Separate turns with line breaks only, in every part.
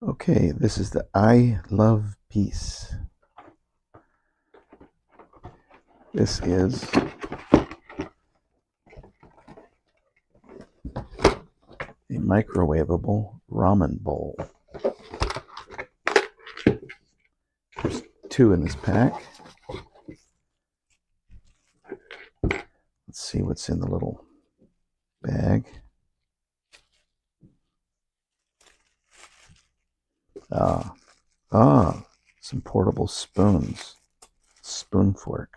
Okay, this is the I Love piece. This is a microwavable ramen bowl. There's 2 in this pack. Let's see what's in the little bag. Some portable spoons. Spoon fork.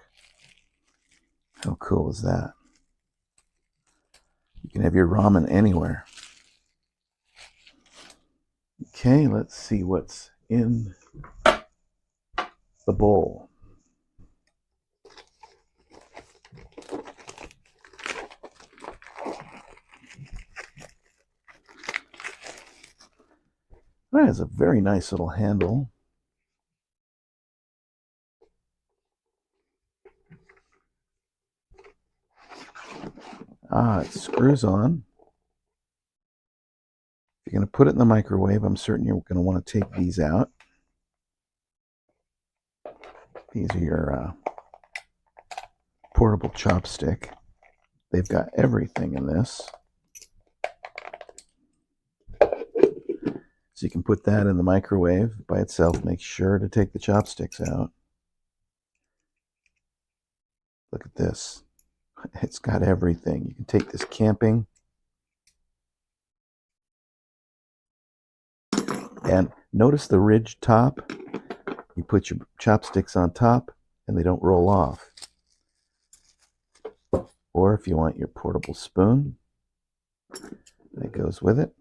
How cool is that? You can have your ramen anywhere. Okay, let's see what's in the bowl. That has a very nice little handle. It screws on. If you're going to put it in the microwave, I'm certain you're going to want to take these out. These are your portable chopstick. They've got everything in this. So you can put that in the microwave by itself. Make sure to take the chopsticks out. Look at this. It's got everything. You can take this camping. And notice the ridged top. You put your chopsticks on top and they don't roll off. Or if you want your portable spoon, that goes with it.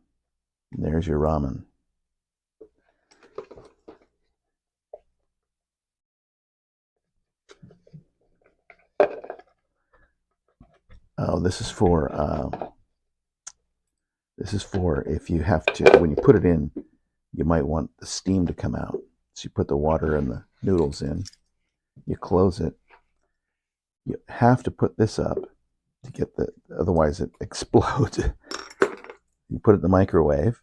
And there's your ramen. Oh, this is for if you have to, when you put it in, you might want the steam to come out. So you put the water and the noodles in, you close it. You have to put this up to get otherwise it explodes. You put it in the microwave,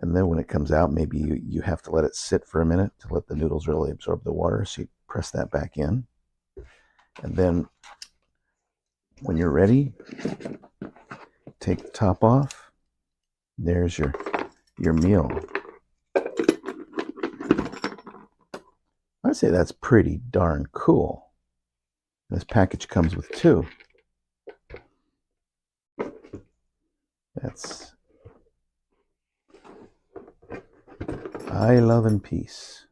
and then when it comes out, maybe you have to let it sit for a minute to let the noodles really absorb the water. So you press that back in, and then when you're ready, take the top off. There's your meal. I'd say that's pretty darn cool. This package comes with 2. That's I Love and Peace.